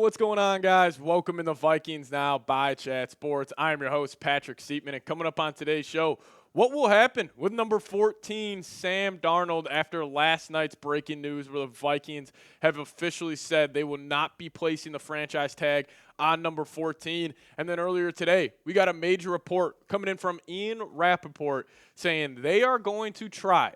what's going on, guys? Welcome in the Vikings Now by Chat Sports. I'm your host, Patrick Siepman, and coming up on today's show, what will happen with number 14, Sam Darnold, after last night's breaking news where the Vikings have officially said they will not be placing the franchise tag on number 14. And then earlier today, we got a major report coming in from Ian Rapoport saying they are going to try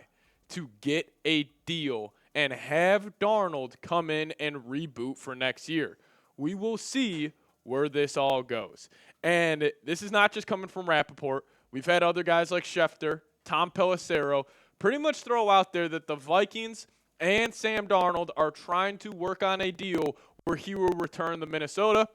to get a deal and have Darnold come in and reboot for next year. We will see where this all goes. And this is not just coming from Rapoport. We've had other guys like Schefter, Tom Pelissero, pretty much throw out there that the Vikings and Sam Darnold are trying to work on a deal where he will return to Minnesota.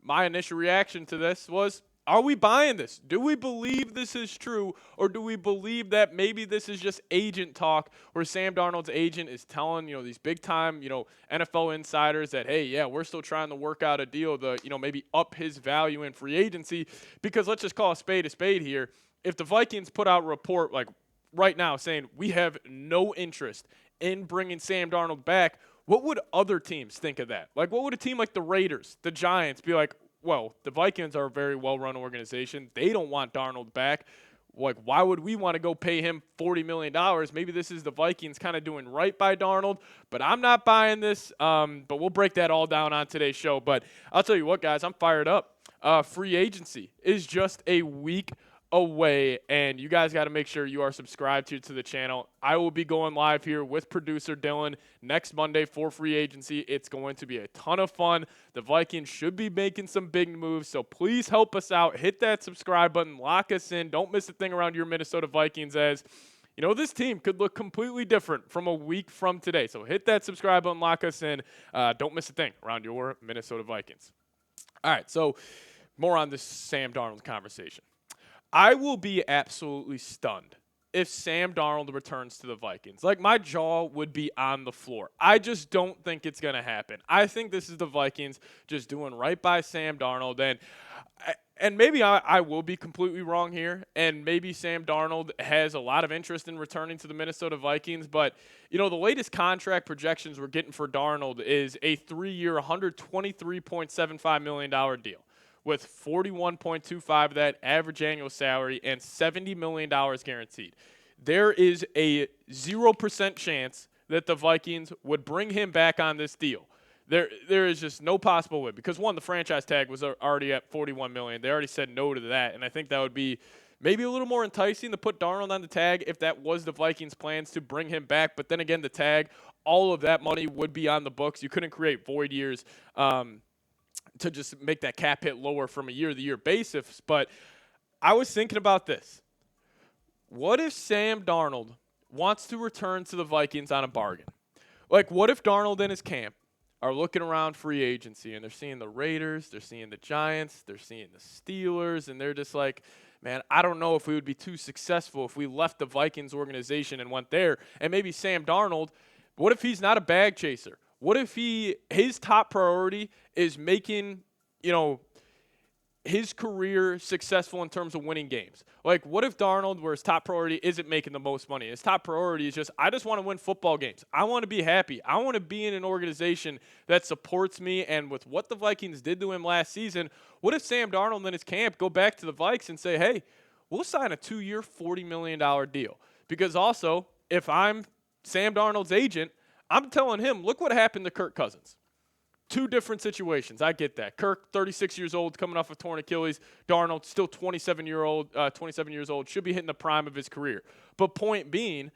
My initial reaction to this was, are we buying this? Do we believe this is true, or do we believe that maybe this is just agent talk where Sam Darnold's agent is telling, these big-time, NFL insiders that, hey, yeah, we're still trying to work out a deal to, maybe up his value in free agency? Because let's just call a spade here. If the Vikings put out a report like right now saying we have no interest in bringing Sam Darnold back, what would other teams think of that? Like, what would a team like the Raiders, the Giants be like? Well, the Vikings are a very well-run organization. They don't want Darnold back. Like, why would we want to go pay him $40 million? Maybe this is the Vikings kind of doing right by Darnold, but I'm not buying this. But we'll break that all down on today's show. But I'll tell you what, guys, I'm fired up. Free agency is just a week away, and you guys got to make sure you are subscribed to the channel. I will be going live here with producer Dylan next Monday for free agency. It's going to be a ton of fun. The Vikings should be making some big moves, so please help us out. Hit that subscribe button. Lock us in. Don't miss a thing around your Minnesota Vikings, as this team could look completely different from a week from today. So hit that subscribe button. Lock us in. Don't miss a thing around your Minnesota Vikings. All right, so more on this Sam Darnold conversation. I will be absolutely stunned if Sam Darnold returns to the Vikings. Like, my jaw would be on the floor. I just don't think it's going to happen. I think this is the Vikings just doing right by Sam Darnold. And maybe I will be completely wrong here, and maybe Sam Darnold has a lot of interest in returning to the Minnesota Vikings. But, the latest contract projections we're getting for Darnold is a 3-year, $123.75 million deal, with $41.25 of that average annual salary and $70 million guaranteed. There is a 0% chance that the Vikings would bring him back on this deal. There is just no possible way, because, one, the franchise tag was already at $41 million. They already said no to that, and I think that would be maybe a little more enticing to put Darnold on the tag if that was the Vikings' plans to bring him back. But then again, the tag, all of that money would be on the books. You couldn't create void years to just make that cap hit lower from a year-to-year basis. But I was thinking about this. What if Sam Darnold wants to return to the Vikings on a bargain? Like, what if Darnold and his camp are looking around free agency, and they're seeing the Raiders, they're seeing the Giants, they're seeing the Steelers, and they're just like, man, I don't know if we would be too successful if we left the Vikings organization and went there. And maybe Sam Darnold, what if he's not a bag chaser? What if his top priority is making, his career successful in terms of winning games? Like, what if Darnold, where his top priority isn't making the most money? His top priority is just, I just want to win football games. I want to be happy. I want to be in an organization that supports me. And with what the Vikings did to him last season, what if Sam Darnold and his camp go back to the Vikes and say, hey, we'll sign a 2-year, $40 million deal? Because also, if I'm Sam Darnold's agent, I'm telling him, look what happened to Kirk Cousins. Two different situations. I get that. Kirk, 36 years old, coming off a torn Achilles. Darnold, still 27 years old, should be hitting the prime of his career. But point being,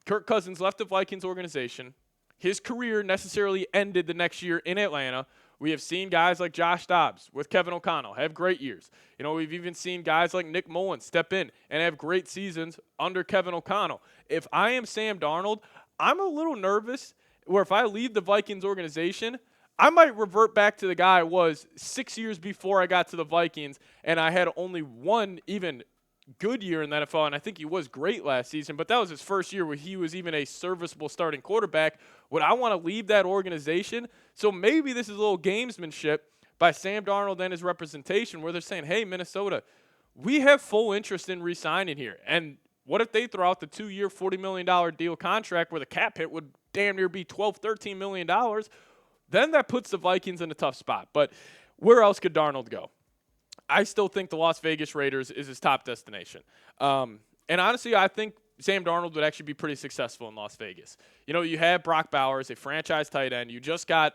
Kirk Cousins left the Vikings organization. His career necessarily ended the next year in Atlanta. We have seen guys like Josh Dobbs with Kevin O'Connell have great years. We've even seen guys like Nick Mullins step in and have great seasons under Kevin O'Connell. If I am Sam Darnold, I'm a little nervous where if I leave the Vikings organization, I might revert back to the guy I was 6 years before I got to the Vikings, and I had only one even good year in the NFL, and I think he was great last season, but that was his first year where he was even a serviceable starting quarterback. Would I want to leave that organization? So maybe this is a little gamesmanship by Sam Darnold and his representation where they're saying, hey, Minnesota, we have full interest in re-signing here. And what if they throw out the 2-year, $40 million deal contract where the cap hit would damn near be $12, $13 million? then that puts the Vikings in a tough spot. But where else could Darnold go? I still think the Las Vegas Raiders is his top destination. And honestly, I think Sam Darnold would actually be pretty successful in Las Vegas. You know, you have Brock Bowers, a franchise tight end. You just got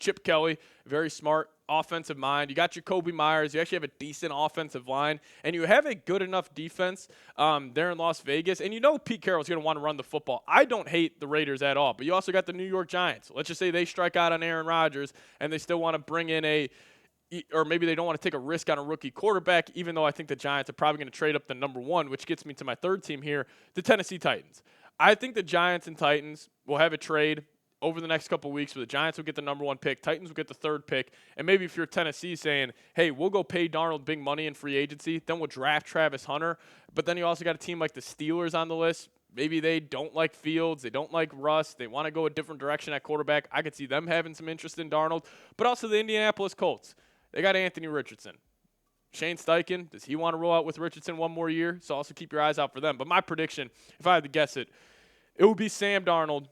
Chip Kelly, very smart offensive mind. You got Jacoby Myers. You actually have a decent offensive line. And you have a good enough defense there in Las Vegas. And you know Pete Carroll's going to want to run the football. I don't hate the Raiders at all. But you also got the New York Giants. Let's just say they strike out on Aaron Rodgers and they still want to bring in or maybe they don't want to take a risk on a rookie quarterback, even though I think the Giants are probably going to trade up the number one, which gets me to my third team here, the Tennessee Titans. I think the Giants and Titans will have a trade over the next couple of weeks where the Giants will get the number one pick, Titans will get the third pick, and maybe if you're Tennessee saying, hey, we'll go pay Darnold big money in free agency, then we'll draft Travis Hunter. But then you also got a team like the Steelers on the list. Maybe they don't like Fields. They don't like Russ. They want to go a different direction at quarterback. I could see them having some interest in Darnold. But also the Indianapolis Colts. They got Anthony Richardson. Shane Steichen, does he want to roll out with Richardson one more year? So also keep your eyes out for them. But my prediction, if I had to guess it, it would be Sam Darnold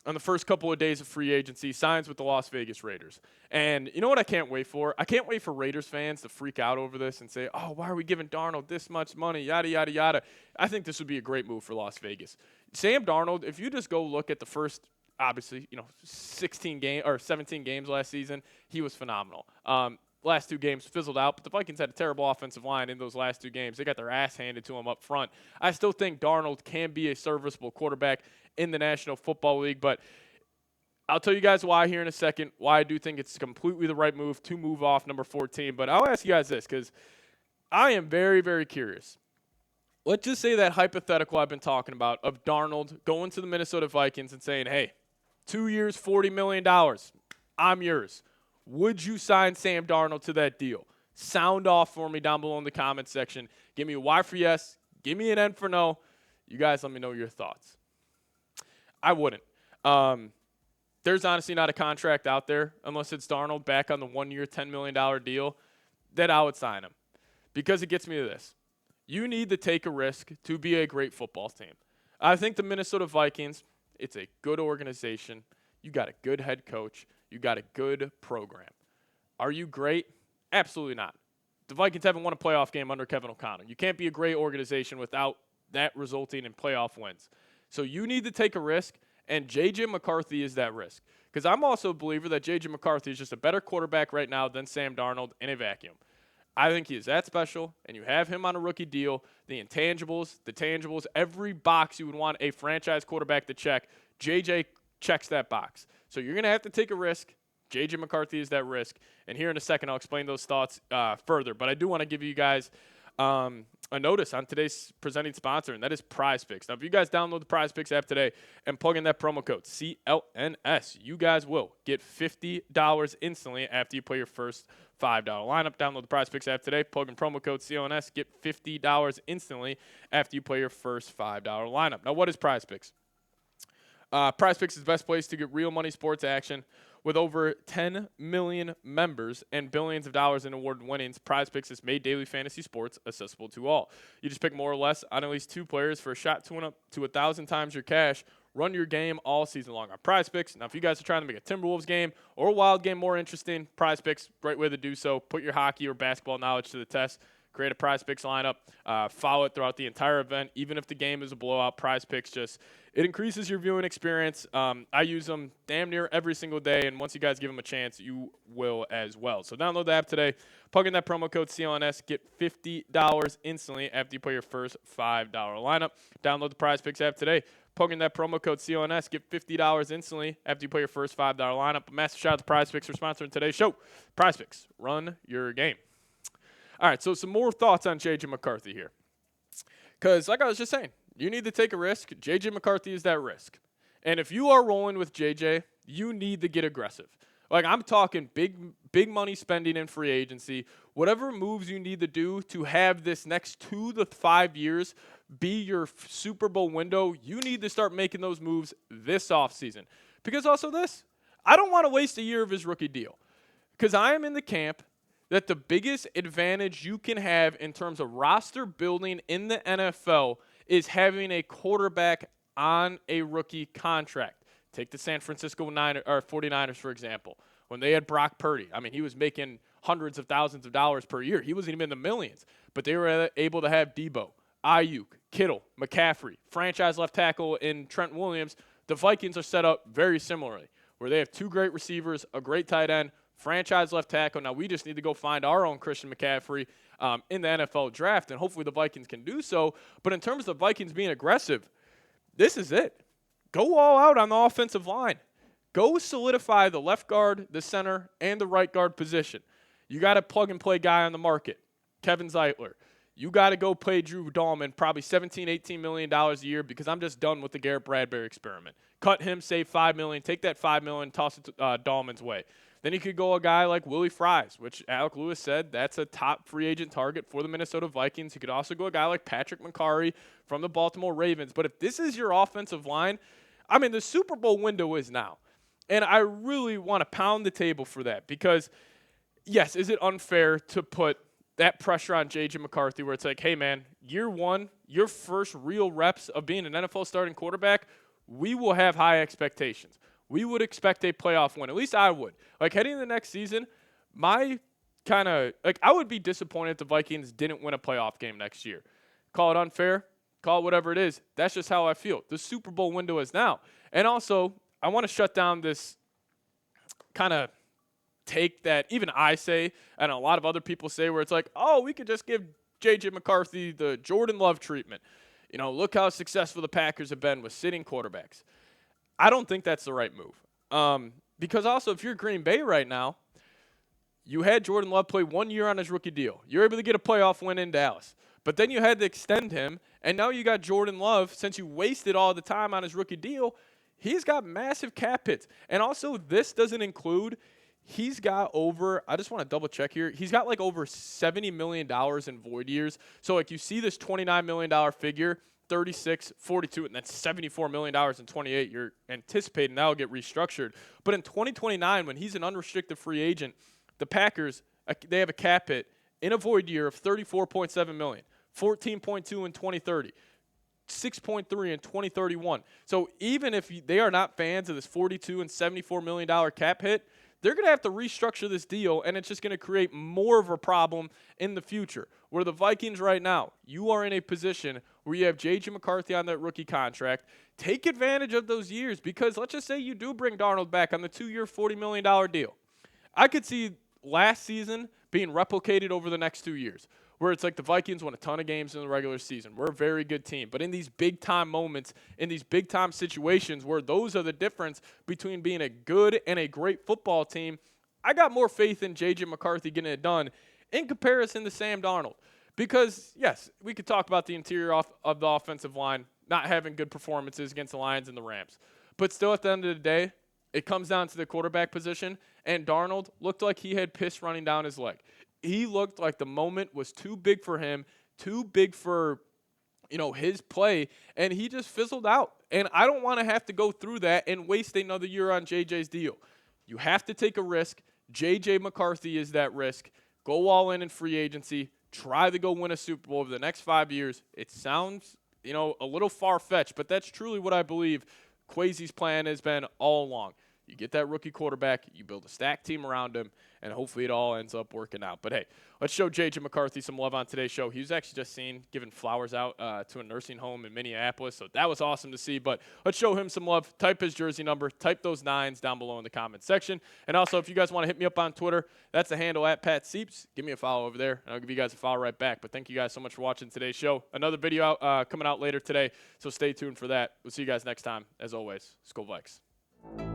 on the first couple of days of free agency, signs with the Las Vegas Raiders. And you know what I can't wait for? I can't wait for Raiders fans to freak out over this and say, oh, why are we giving Darnold this much money, yada, yada, yada. I think this would be a great move for Las Vegas. Sam Darnold, if you just go look at the first, obviously, 17 games last season, he was phenomenal. Last two games fizzled out, but the Vikings had a terrible offensive line in those last two games. They got their ass handed to them up front. I still think Darnold can be a serviceable quarterback in the National Football League, but I'll tell you guys why here in a second, why I do think it's completely the right move to move off number 14. But I'll ask you guys this because I am very, very curious. Let's just say that hypothetical I've been talking about of Darnold going to the Minnesota Vikings and saying, hey, 2 years, $40 million, I'm yours. Would you sign Sam Darnold to that deal? Sound off for me down below in the comments section. Give me a Y for yes. Give me an N for no. You guys let me know your thoughts. I wouldn't. There's honestly not a contract out there, unless it's Darnold back on the 1 year, $10 million deal, that I would sign him. Because it gets me to this. You need to take a risk to be a great football team. I think the Minnesota Vikings, it's a good organization. You got a good head coach. You got a good program. Are you great? Absolutely not. The Vikings haven't won a playoff game under Kevin O'Connell. You can't be a great organization without that resulting in playoff wins. So you need to take a risk, and JJ McCarthy is that risk. Because I'm also a believer that JJ McCarthy is just a better quarterback right now than Sam Darnold in a vacuum. I think he is that special, and you have him on a rookie deal. The intangibles, the tangibles, every box you would want a franchise quarterback to check, JJ checks that box. So you're going to have to take a risk. JJ McCarthy is that risk. And here in a second, I'll explain those thoughts further. But I do want to give you guys a notice on today's presenting sponsor, and that is PrizePicks. Now, if you guys download the PrizePicks app today and plug in that promo code CLNS, you guys will get $50 instantly after you play your first $5 lineup. Download the PrizePicks app today, plug in promo code CLNS, get $50 instantly after you play your first $5 lineup. Now, what is PrizePicks? PrizePicks is the best place to get real money sports action. With over 10 million members and billions of dollars in award winnings, PrizePicks has made daily fantasy sports accessible to all. You just pick more or less on at least two players for a shot to win up to 1,000 times your cash. Run your game all season long on PrizePicks. Now, if you guys are trying to make a Timberwolves game or a Wild game more interesting, PrizePicks, great way to do so. Put your hockey or basketball knowledge to the test. Create a PrizePicks lineup. Follow it throughout the entire event. Even if the game is a blowout, PrizePicks it increases your viewing experience. I use them damn near every single day, and once you guys give them a chance, you will as well. So download the app today. Plug in that promo code CLNS. Get $50 instantly after you play your first $5 lineup. Download the PrizePicks app today. Plug in that promo code CLNS. Get $50 instantly after you play your first $5 lineup. A massive shout out to PrizePicks for sponsoring today's show. PrizePicks, run your game. All right, so some more thoughts on JJ McCarthy here. Because like I was just saying, you need to take a risk. JJ McCarthy is that risk. And if you are rolling with JJ, you need to get aggressive. Like, I'm talking big money spending in free agency. Whatever moves you need to do to have this next 2 to 5 years be your Super Bowl window, you need to start making those moves this offseason. Because also this, I don't want to waste a year of his rookie deal. Because I am in the camp that the biggest advantage you can have in terms of roster building in the NFL is having a quarterback on a rookie contract. Take the San Francisco 49ers, for example. when they had Brock Purdy. I mean, he was making hundreds of thousands of dollars per year. He wasn't even in the millions. But they were able to have Debo, Ayuk, Kittle, McCaffrey, franchise left tackle in Trent Williams. The Vikings are set up very similarly, where they have two great receivers, a great tight end, franchise left tackle. Now we just need to go find our own Christian McCaffrey in the NFL draft, and hopefully the Vikings can do so. But in terms of the Vikings being aggressive, this is it. Go all out on the offensive line. Go solidify the left guard, the center, and the right guard position. You got a plug-and-play guy on the market, Kevin Zeitler. You got to go pay Drew Dahlman probably $17, $18 million a year because I'm just done with the Garrett Bradbury experiment. Cut him, save $5 million, take that $5 million, toss it to Dahlman's way. Then you could go a guy like Willie Fries, which Alec Lewis said that's a top free agent target for the Minnesota Vikings. You could also go a guy like Patrick McCarthy from the Baltimore Ravens. But if this is your offensive line, I mean, the Super Bowl window is now. And I really want to pound the table for that because, yes, is it unfair to put that pressure on JJ McCarthy where it's like, hey, man, year one, your first real reps of being an NFL starting quarterback, we will have high expectations. We would expect a playoff win. At least I would. Like, heading into the next season, I would be disappointed if the Vikings didn't win a playoff game next year. Call it unfair. Call it whatever it is. That's just how I feel. The Super Bowl window is now. And also, I want to shut down this kind of take that even I say and a lot of other people say where it's like, oh, we could just give JJ McCarthy the Jordan Love treatment. You know, look how successful the Packers have been with sitting quarterbacks. I don't think that's the right move. Because also, if you're Green Bay right now, you had Jordan Love play 1 year on his rookie deal. You're able to get a playoff win in Dallas. But then you had to extend him, and now you got Jordan Love. Since you wasted all the time on his rookie deal, he's got massive cap hits. And also, this doesn't include, he's got over, I just want to double check here, he's got like over $70 million in void years. So like you see this $29 million figure, 36, 42, and that's $74 million in 28. You're anticipating that'll get restructured. But in 2029, when he's an unrestricted free agent, the Packers, they have a cap hit in a void year of $34.7 million, 14.2 in 2030. 6.3 in 2031. So even if they are not fans of this $42 and $74 million cap hit, they're going to have to restructure this deal, and it's just going to create more of a problem in the future. Where the Vikings right now, you are in a position where you have JJ McCarthy on that rookie contract. Take advantage of those years because let's just say you do bring Darnold back on the 2-year, $40 million deal. I could see last season being replicated over the next 2 years, where it's like the Vikings won a ton of games in the regular season. We're a very good team. But in these big-time moments, in these big-time situations where those are the difference between being a good and a great football team, I got more faith in J.J. McCarthy getting it done in comparison to Sam Darnold. Because, yes, we could talk about the interior of the offensive line not having good performances against the Lions and the Rams. But still, at the end of the day, it comes down to the quarterback position, and Darnold looked like he had piss running down his leg. He looked like the moment was too big for him, too big for, his play, and he just fizzled out. And I don't want to have to go through that and waste another year on JJ's deal. You have to take a risk. JJ McCarthy is that risk. Go all in free agency. Try to go win a Super Bowl over the next 5 years. It sounds, a little far-fetched, but that's truly what I believe Kwesi's plan has been all along. You get that rookie quarterback, you build a stacked team around him, and hopefully it all ends up working out. But, hey, let's show J.J. McCarthy some love on today's show. He was actually just seen giving flowers out to a nursing home in Minneapolis, so that was awesome to see. But let's show him some love. Type his jersey number. Type those 9s down below in the comment section. And also, if you guys want to hit me up on Twitter, that's the handle at @PatSeeps. Give me a follow over there, and I'll give you guys a follow right back. But thank you guys so much for watching today's show. Another video coming out later today, so stay tuned for that. We'll see you guys next time. As always, Skol Vikes.